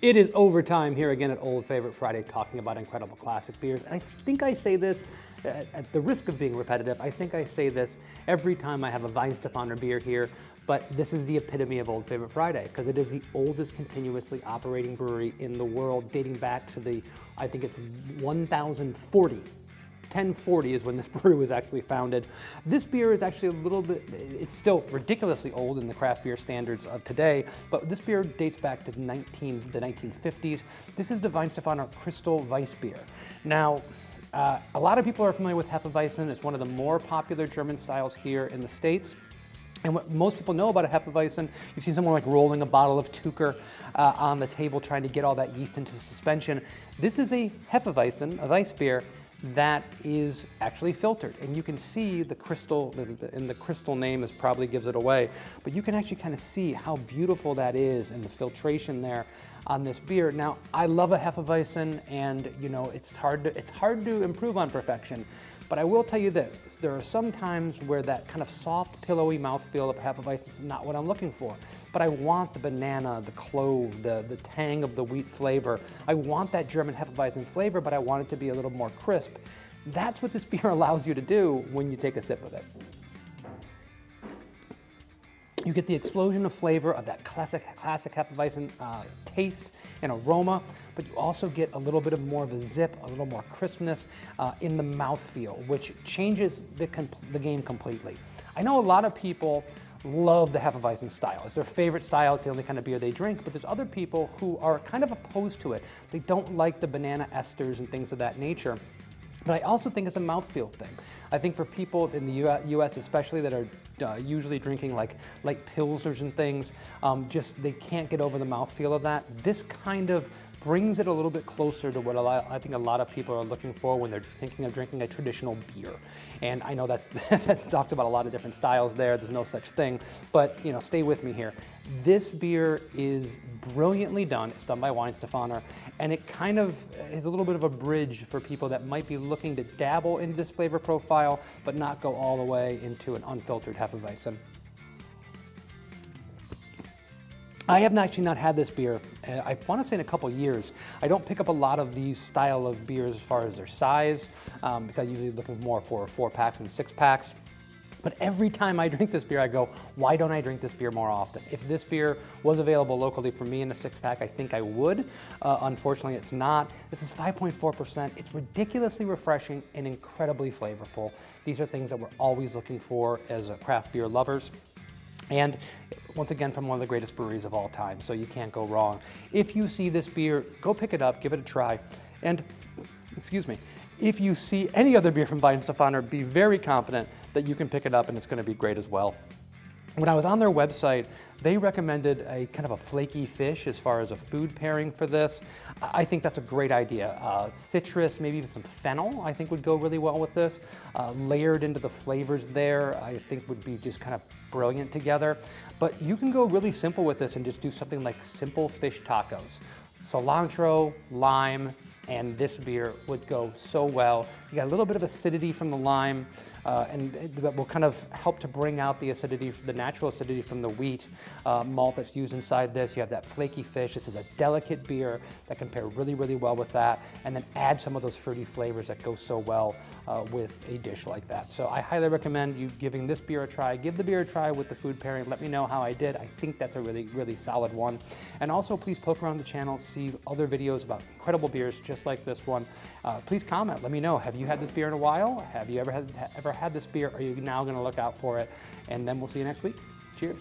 It is overtime here again at Old Favorite Friday, talking about incredible classic beers. And I think I say this, at the risk of being repetitive, I think I say this every time I have a Weihenstephaner beer here, but this is the epitome of Old Favorite Friday, because it is the oldest continuously operating brewery in the world, dating back to the, I think it's 1040. 1040 is when this brewery was actually founded. This beer is actually a little bit, it's still ridiculously old in the craft beer standards of today, but this beer dates back to the 1950s. This is the Weihenstephaner Kristall Weissbier. Now, a lot of people are familiar with Hefeweizen. It's one of the more popular German styles here in the States. And what most people know about a Hefeweizen, you see someone like rolling a bottle of Tucher on the table trying to get all that yeast into suspension. This is a Hefeweizen, a Weissbier, that is actually filtered, and you can see the crystal, and the crystal name is probably gives it away, but you can actually kind of see how beautiful that is and the filtration there on this beer. Now, I love a Hefeweizen, and you know it's hard to improve on perfection. But I will tell you this, there are some times where that kind of soft, pillowy mouthfeel of Hefeweizen is not what I'm looking for. But I want the banana, the clove, the tang of the wheat flavor. I want that German Hefeweizen flavor, but I want it to be a little more crisp. That's what this beer allows you to do when you take a sip of it. You get the explosion of flavor of that classic Hefeweizen taste and aroma, but you also get a little bit of more of a zip, a little more crispness in the mouthfeel, which changes the game completely. I know a lot of people love the Hefeweizen style. It's their favorite style. It's the only kind of beer they drink, but there's other people who are kind of opposed to it. They don't like the banana esters and things of that nature. But I also think it's a mouthfeel thing. I think for people in the U.S. especially that are usually drinking like pilsners and things, just they can't get over the mouthfeel of that. This kind of brings it a little bit closer to what I think a lot of people are looking for when they're thinking of drinking a traditional beer. And I know that's talked about a lot of different styles there. There's no such thing, but you know, stay with me here. This beer is brilliantly done. It's done by Weihenstephaner, and it kind of is a little bit of a bridge for people that might be looking to dabble into this flavor profile, but not go all the way into an unfiltered Hefeweizen. I have actually not had this beer, I want to say in a couple years. I don't pick up a lot of these style of beers as far as their size, because I'm usually looking more for 4-packs and 6-packs. But every time I drink this beer, I go, why don't I drink this beer more often? If this beer was available locally for me in a 6-pack, I think I would. Unfortunately, it's not. This is 5.4%. It's ridiculously refreshing and incredibly flavorful. These are things that we're always looking for as craft beer lovers. And once again, from one of the greatest breweries of all time, so you can't go wrong. If you see this beer, go pick it up, give it a try. And, excuse me, if you see any other beer from Weihenstephaner, be very confident that you can pick it up and it's going to be great as well. When I was on their website, they recommended a kind of a flaky fish as far as a food pairing for this. I think that's a great idea. Citrus, maybe even some fennel, I think would go really well with this. Layered into the flavors there, I think would be just kind of brilliant together. But you can go really simple with this and just do something like simple fish tacos. Cilantro, lime, and this beer would go so well. You got a little bit of acidity from the lime, and that will kind of help to bring out the acidity, the natural acidity from the wheat malt that's used inside this. You have that flaky fish. This is a delicate beer that can pair really, really well with that, and then add some of those fruity flavors that go so well with a dish like that. So I highly recommend you giving this beer a try. Give the beer a try with the food pairing. Let me know how I did. I think that's a really, really solid one. And also, please poke around the channel, see other videos about incredible beers just like this one. Please comment. Let me know. Have you had this beer in a while? Have you ever had this beer? Are you now going to look out for it? And then we'll see you next week. Cheers.